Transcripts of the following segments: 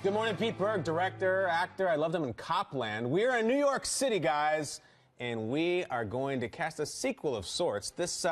Good morning, Pete Berg, director, actor. I loved him in Copland. We're in New York City, guys, and we are going to cast a sequel of sorts. This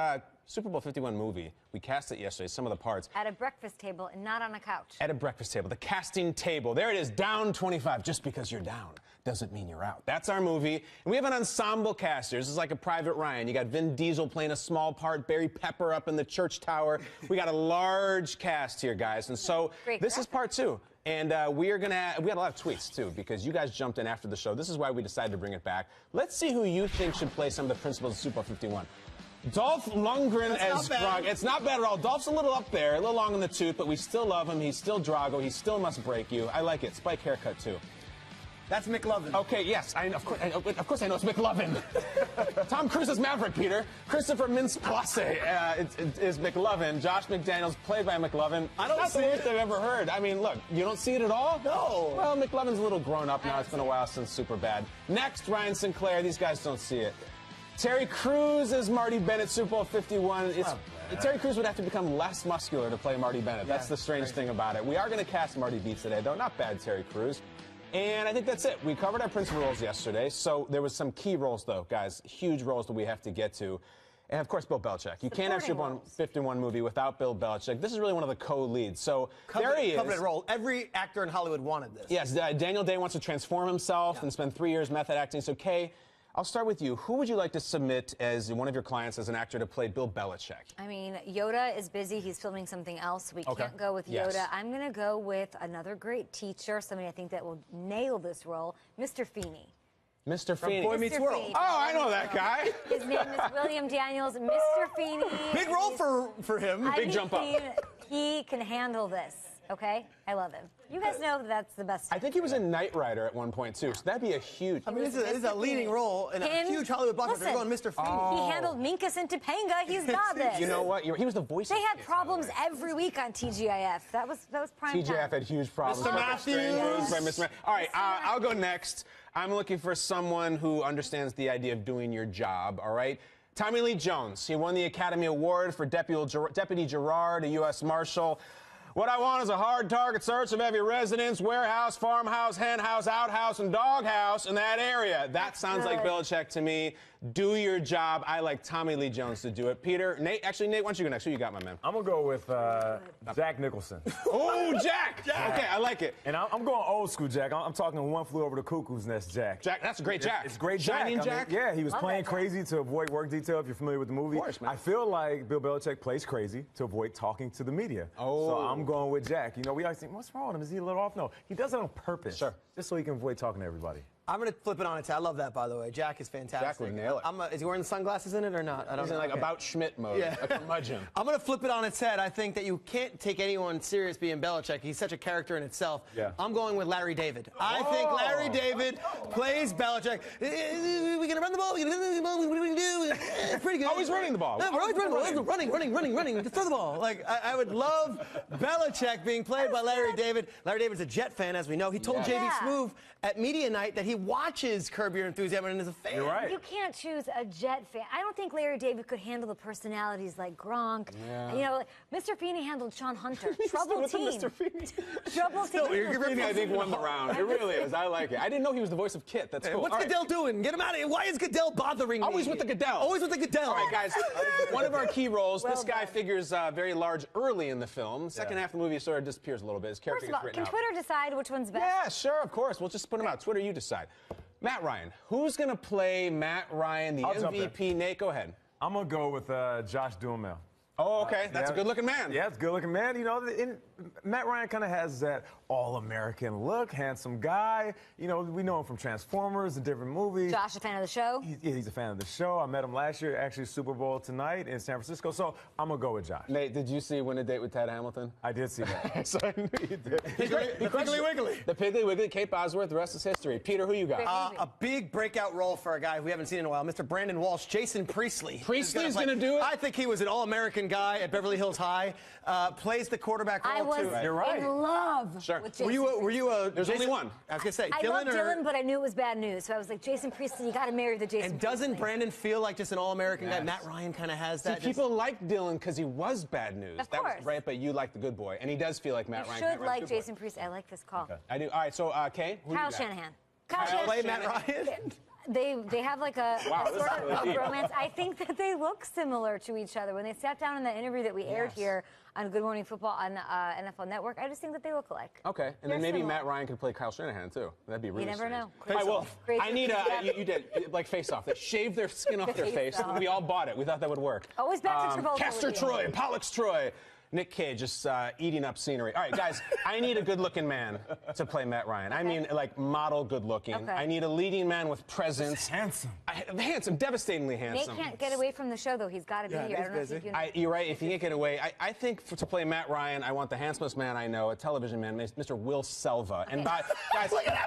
Super Bowl 51 movie, we cast it yesterday, some of the parts. At a breakfast table and not on a couch. At a breakfast table, the casting table. There it is, down 25. Just because you're down doesn't mean you're out. That's our movie. And we have an ensemble cast here. This is like a Private Ryan. You got Vin Diesel playing a small part, Barry Pepper up in the church tower. We got a large cast here, guys. And so this is part two. And we had a lot of tweets, too, because you guys jumped in after the show. This is why we decided to bring it back. Let's see who you think should play some of the principals of Super Bowl 51. Dolph Lundgren as Gronk. It's not bad at all. Dolph's a little up there, a little long in the tooth, but we still love him. He's still Drago. He still must break you. I like it. Spike haircut, too. That's McLovin. Okay, yes. Of course I know it's McLovin. Tom Cruise is Maverick, Peter. Christopher Mintz-Plasse is McLovin. Josh McDaniels, played by McLovin. I don't That's see the worst it. I've ever heard. I mean, look, you don't see it at all? No. Well, McLovin's a little grown up now. It's been a while since Superbad. Next, Ryan Sinclair. These guys don't see it. Terry Crews is Marty Bennett, Super Bowl 51. Terry Crews would have to become less muscular to play Marty Bennett. That's the strange thing about it. We are going to cast Marty Beats today, though. Not bad, Terry Crews. And I think that's it. We covered our principal roles yesterday, so there was some key roles, though, guys. Huge roles that we have to get to. And, of course, Bill Belichick. You can't have Super Bowl 51 movie without Bill Belichick. This is really one of the co-leads. So there he is. Covenant role. Every actor in Hollywood wanted this. Yes, Daniel Day wants to transform himself and spend 3 years method acting. So, Kay, I'll start with you. Who would you like to submit as one of your clients as an actor to play Bill Belichick? I mean, Yoda is busy. He's filming something else. We can't go with Yoda. Yes. I'm going to go with another great teacher, somebody I think that will nail this role, Mr. Feeney. Mr. Feeney. Boy Meets World. Oh, I know that guy. His name is William Daniels, Mr. Feeney. Big role for him. Big jump up. He can handle this, okay? I love him. You guys know that's the best. I think he was in Knight Rider at one point, too, so that'd be a huge... I mean, this is a leading role in a huge Hollywood blockbuster. They're going Mr. Feeney. He handled Minkus and Topanga. He's got this. You know what? He was the voice. They had problems every week on TGIF. That was prime time. TGIF had huge problems. Mr. Matthews. All right, I'll go next. I'm looking for someone who understands the idea of doing your job, all right? Tommy Lee Jones. He won the Academy Award for Deputy Gerard, a U.S. Marshal. What I want is a hard target search of every residence, warehouse, farmhouse, hen house, outhouse, and doghouse in that area. That sounds like Belichick to me. Do your job. I like Tommy Lee Jones to do it. Peter, Nate, why don't you go next? Who you got, my man? I'm going to go with Jack Nicholson. Oh, Jack! Okay, I like it. And I'm going old school Jack. I'm talking One Flew Over the Cuckoo's Nest Jack. Jack, that's a great Jack. It's great Jack. Shining Jack? I mean, yeah, he was playing crazy to avoid work detail, if you're familiar with the movie. Of course, man. I feel like Bill Belichick plays crazy to avoid talking to the media. Oh. So I'm going with Jack. You know, we always think, what's wrong with him? Is he a little off? No, he does it on purpose. Sure. Just so he can avoid talking to everybody. I'm going to flip it on its head. I love that, by the way. Jack is fantastic. Jack would nail it. Is he wearing the sunglasses in it or not? I don't He's know. in like About Schmidt mode. Yeah. A curmudgeon. I'm going to flip it on its head. I think that you can't take anyone serious being Belichick. He's such a character in itself. Yeah. I'm going with Larry David. I think Larry David plays Belichick. We're going to run the ball. We're going to run the ball. What are we going to do? It's pretty good. Always running the ball. No, we're always running the ball. Running. Throw the ball. Like, I would love Belichick being played by Larry David. Larry David's a Jet fan, as we know. He told J.B. Smoove at media night that he watches Curb Your Enthusiasm and is a fan. You're right. You can't choose a Jet fan. I don't think Larry David could handle the personalities like Gronk. Yeah. You know, Mr. Feeney handled Sean Hunter. Trouble team. Mr. Feeney. Trouble team. Feeney, I think, won the round. It really is. I like it. I didn't know he was the voice of Kit. That's cool. What's Goodell doing? Get him out of here. Why is Goodell bothering me? Always with the Goodell. Always with the Goodell. All right, guys. One of our key roles. Well this guy done. figures very large early in the film. Second half of the movie sort of disappears a little bit. His character First of all, gets can written out. Twitter decide which one's best? Yeah, sure, of course. We'll just put them out. Twitter, you decide. Matt Ryan. Who's going to play Matt Ryan, the I'll jump in. MVP? Nate, go ahead. I'm going to go with Josh Duhamel. Oh, okay. That's a good-looking man. Yeah, it's a good-looking man. You know, Matt Ryan kind of has that all-American look, handsome guy. You know, we know him from Transformers and different movies. Josh, a fan of the show? He's a fan of the show. I met him last year, actually Super Bowl tonight in San Francisco. So I'm going to go with Josh. Nate, did you see Win a Date with Ted Hamilton? I did see that. So I knew you did. The Piggly Wiggly. The Piggly Wiggly, Kate Bosworth, the rest is history. Peter, who you got? A big breakout role for a guy we haven't seen in a while, Mr. Brandon Walsh, Jason Priestley. Priestley's going to do it? I think he was an all-American guy at Beverly Hills High, plays the quarterback role I was too. You're right. in love Sure. with Jason Were you a? There's only one. I was gonna say I Dylan love Dylan, but I knew it was bad news. So I was like, Jason Priestley, you got to marry the Jason. And doesn't Priestley. Brandon feel like just an all-American guy? Yes. Matt Ryan kind of has See, that. people like Dylan because he was bad news. Of That was course. right, but you like the good boy, and he does feel like Matt You Ryan. should Matt Ryan's like good boy. Jason Priestley. I like this call. I do. All right, so Kay, who Kyle you got? Shanahan. Kyle Kyle play Shanahan. Matt Ryan. They have like a, Wow, a this sort is really of deep. romance. I think that they look similar to each other. When they sat down in that interview that we aired here on Good Morning Football on NFL Network, I just think that they look alike. Okay, and They're then maybe similar. Matt Ryan could play Kyle Shanahan too. That'd be really. You never strange. know. All right, well, Crazy. I need you did like face off. They shaved their skin off their face. Face off. We all bought it. We thought that would work. Always back to Travolta Castor with you. Troy, Pollux Troy. Nick Cage just eating up scenery. All right, guys, I need a good-looking man to play Matt Ryan. I mean, like, model good-looking. Okay. I need a leading man with presence. Handsome. Handsome, devastatingly Nate handsome. can't get away from the show, though. He's got to be here. I don't know if you can. You're right. If he can't get away, I think to play Matt Ryan, I want the handsomest man I know, a television man, Mr. Will Selva. And guys,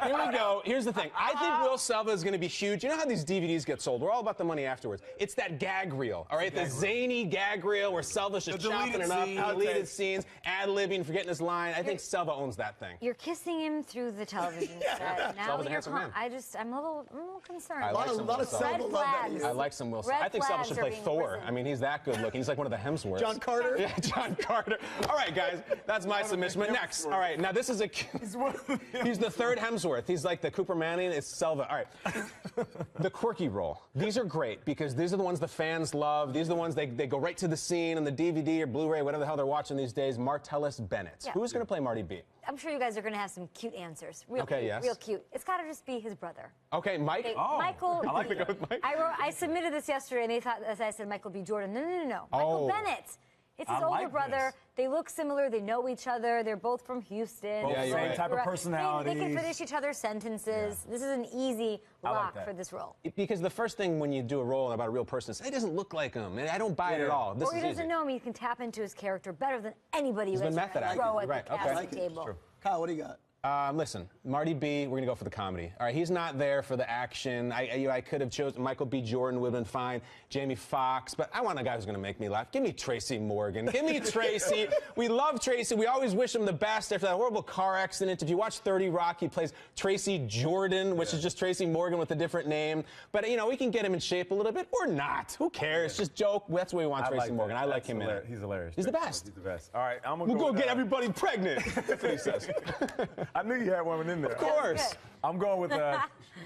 here we go. Here's the thing. I think Will Selva is going to be huge. You know how these DVDs get sold? We're all about the money afterwards. It's that gag reel, all right? The zany gag reel where Selva's just The chopping deleted it up, scenes. deleted scenes, ad-libbing, forgetting his line. I think Selva owns that thing. You're kissing him through the television set. Now Selva's a you're handsome man. I'm a little concerned. I like some Will Selva. Red flags. I like some Will Selva. Red I think Selva flags should are play being Thor. risen. I mean, he's that good looking. He's like one of the Hemsworths. John Carter. Yeah, John Carter. All right, guys, that's my submission. But next, all right, now this is he's the third Hemsworth. He's like the Cooper Manning. It's Selva. All right, the quirky role. These are great because these are the ones the fans love. These are the ones they go right to the scene on the DVD or Blu-ray, whatever the hell they're watching these days. Martellus Bennett. Yeah. Who's going to play Marty B? I'm sure you guys are going to have some cute answers. Real Okay, cute, yes. real cute. It's got to just be his brother. Okay, Mike. Okay, Oh, Michael. I like B. to go with Mike. I submitted this yesterday, and they thought, as I said, Michael B. Jordan. No. Michael Oh. Bennett. It's his I older like brother. this. They look similar. They know each other. They're both from Houston. Both Yeah, you're same right. type of They personalities. can finish each other's sentences. This is an easy I like lock that. for this role. Because the first thing when you do a role about a real person is, it doesn't look like him. And I don't buy it at all. This Or he is doesn't easy. know him. You can tap into his character better than anybody He's who been has method acting. throw at Right, the okay. casting I like it. table. Kyle, what do you got? Listen, Marty B, we're going to go for the comedy. All right, he's not there for the action. I could have chosen Michael B. Jordan, would have been fine. Jamie Foxx, but I want a guy who's going to make me laugh. Give me Tracy Morgan. Give me Tracy. We love Tracy. We always wish him the best after that horrible car accident. If you watch 30 Rock, he plays Tracy Jordan, which is just Tracy Morgan with a different name. But, you know, we can get him in shape a little bit or not. Who cares? Just joke. That's where we want Tracy Morgan. I like him in it. He's hilarious. He's the best. He's the best. All right, I'm We'll go go with, get everybody pregnant. That's what he says. I knew you had one in there. Of course. I'm going with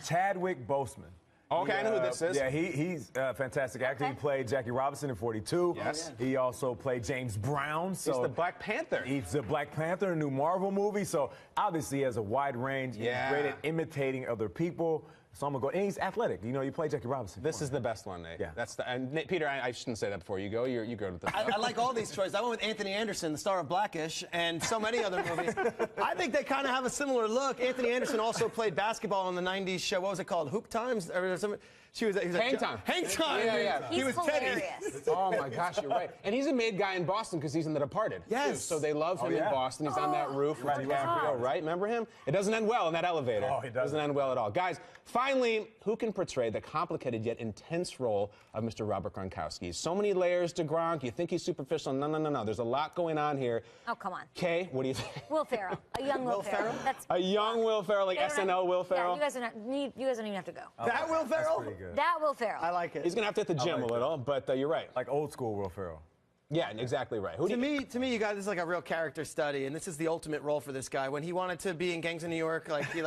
Chadwick Boseman. Okay, I know who this is. Yeah, he's a fantastic actor. He played Jackie Robinson in 42. Yes. He also played James Brown. So He's the Black Panther. He's the Black Panther, a new Marvel movie. So obviously he has a wide range. Yeah. He's great at imitating other people. So I'm gonna go. And he's athletic. You know, you play Jackie Robinson. This is the best one, Nate. Yeah. That's the. And Nate, Peter, I shouldn't say that before you go. You go with this. I like all these choices. I went with Anthony Anderson, the star of Blackish, and so many other movies. I think they kind of have a similar look. Anthony Anderson also played basketball on the 90s show. What was it called? Hoop Times? Or something? He was Hang Time. Hang Time. Yeah. He was Teddy. hilarious. Oh my gosh, you're right. And he's a made guy in Boston because he's in The Departed. Yes. too. So they love him in yeah. Boston. He's on that roof. Right, with he was. DiCaprio, right? Remember him? It doesn't end well in that elevator. Oh, he doesn't. Doesn't end well at all. Guys, finally, who can portray the complicated yet intense role of Mr. Robert Gronkowski? So many layers to Gronk. You think he's superficial? No. There's a lot going on here. Oh, come on. Kay, what do you think? Will Ferrell. A young Will Ferrell. That's A young Will Ferrell, like they don't have- SNL Will Ferrell. Yeah, you guys don't even have to go. That Will Ferrell? Pretty good. That Will Ferrell. I like it. He's going to have to hit the gym like a little, but you're right. Like old school Will Ferrell. Yeah, exactly right. Who do To you me, you guys, this is like a real character study, and this is the ultimate role for this guy. When he wanted to be in Gangs of New York, like he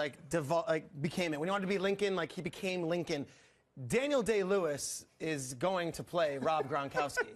became it. When he wanted to be Lincoln, like he became Lincoln. Daniel Day-Lewis is going to play Rob Gronkowski.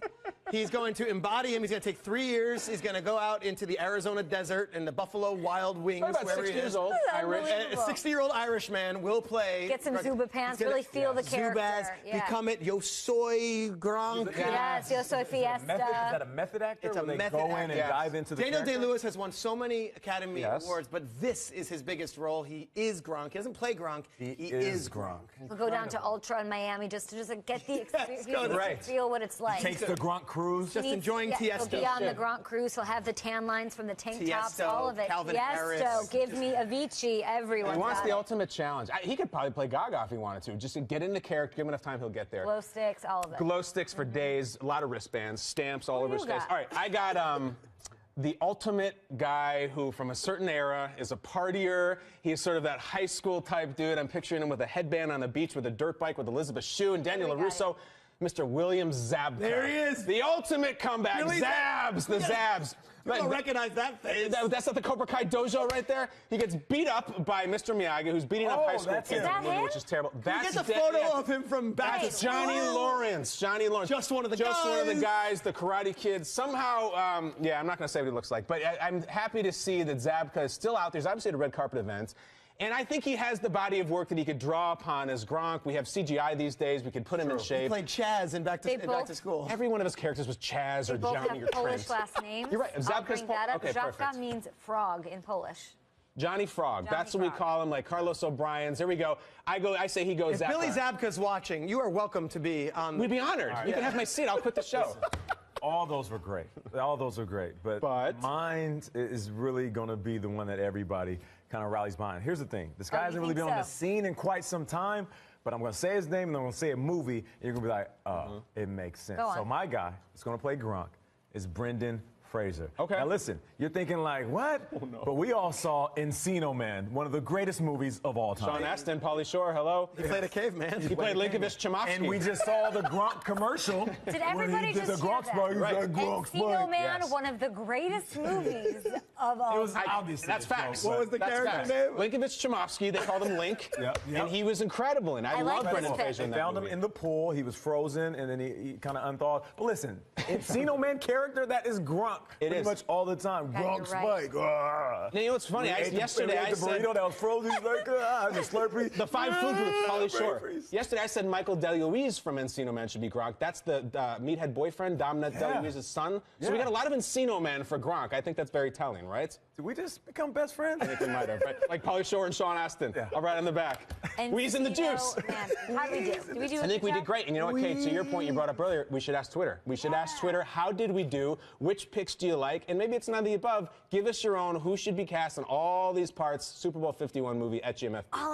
He's going to embody him. He's going to take 3 years. He's going to go out into the Arizona desert and the Buffalo Wild Wings, Probably about wherever 60 he years is. old, Irish. Unbelievable. A 60-year-old Irish man will play. Get some Gronk- Zuba pants, he's gonna- really feel the character. Zubaz, Yeah. become it. Yo soy Gronk. Yes, Yo Soy Is Fiesta. that a method actor? It's a where they method go in actor. and Yes. dive into the Daniel character? Day-Lewis has won so many Academy Yes. Awards, but this is his biggest role. He is Gronk. He doesn't play Gronk. He is Gronk. We'll go down to Ultra in Miami just to get the experience, go to- feel what it's like. Takes the Gronk crew cruise. Just enjoying He'll be on the Tiesto. Gronk cruise. He'll have the tan lines from the tank tops, Tiesto, all of it. Calvin Harris. Tiesto, give me Avicii, everyone. He wants the ultimate challenge. He could probably play Gaga if he wanted to. Just to get into character, give him enough time, he'll get there. Glow sticks, all of it. Glow sticks for days, a lot of wristbands, stamps all over his you face. got? All right, I got the ultimate guy who, from a certain era, is a partier. He's sort of that high school type dude. I'm picturing him with a headband on the beach with a dirt bike with Elizabeth Shue and Daniel We got LaRusso. Mr. William Zabka. There he is. The ultimate comeback. Really? Zabs, the Zabs. You don't recognize that face. That's not the Cobra Kai dojo right there. He gets beat up by Mr. Miyagi, who's beating up high school that's kids him. in the Is that movie, him? which is terrible. Get the photo of him from back Right. to school. Johnny Lawrence. Johnny Lawrence. Just one of the Just one of the guys. guys, the Karate Kid. Somehow, yeah, I'm not going to say what he looks like, but I'm happy to see that Zabka is still out there. He's obviously at a red carpet event. And I think he has the body of work that he could draw upon as Gronk. We have CGI these days. We could put him in He shape. played Chaz in Back They to both- School. Every one of his characters was Chaz or They both Johnny or have Polish Trent. last names. You're right. I'll Zabka's bring that up. okay, Żabka perfect. means frog in Polish. Johnny Frog. Johnny That's what we Frog. call him, like Carlos O'Brien's. There we go. I say he goes If Billy Zabka. Zabka's watching, you are welcome to be on. We'd be honored. You can have my seat. I'll quit the show. All those were great. All those are great. But mine is really going to be the one that everybody kind of rallies behind. Here's the thing. This guy hasn't really been on the scene in quite some time, but I'm going to say his name and I'm going to say a movie, and you're going to be like, oh, it makes sense. Go on. So my guy is going to play Gronk is Brendan Fraser. Okay. Now listen, you're thinking like, what? Oh, no. But we all saw Encino Man, one of the greatest movies of all time. Sean Astin, Pauly Shore, hello. He played a caveman. He played Linkovich Chomovsky. And we just saw the Gronk commercial. Did when everybody he did just the hear Gronk that? spike. He's Right. like, Gronk Encino spike. Man, Yes. one of the greatest movies of all It was time. obviously. That's facts. What was the That's character facts. name? Linkovich Chomovsky, they called him Link. Yep. And he was incredible. And I like love this Brendan pick. Fraser in They that found him movie. in the pool. He was frozen, and then he kind of unthawed. But listen, Encino Man character, that is Gronk. It pretty is. much all the time. Yeah, Gronk you're right. spike. Ah. Now, you know what's funny? Yesterday I the said burrito that was frozen. He's like, the Slurpee. the five food groups, Pauly Shore. Brain freeze. Yesterday I said Michael DeLuise from Encino Man should be Gronk. That's the meathead boyfriend, Dominic DeLuise's son. So we Yeah. got a lot of Encino Man for Gronk. I think that's very telling, right? Did we just become best friends? I think we might have. Right? Like Pauly Shore and Sean Astin. Yeah. All right on the back. Wheeze in the juice. Man, how'd we do? Did we do I think we did great. And you know what, Kate, to your point you brought up earlier, we should ask Twitter. We should ask Twitter, how did we do? Which picks do you like? And maybe it's none of the above. Give us your own. Who should be cast in all these parts? Super Bowl 51 movie at GMF. all of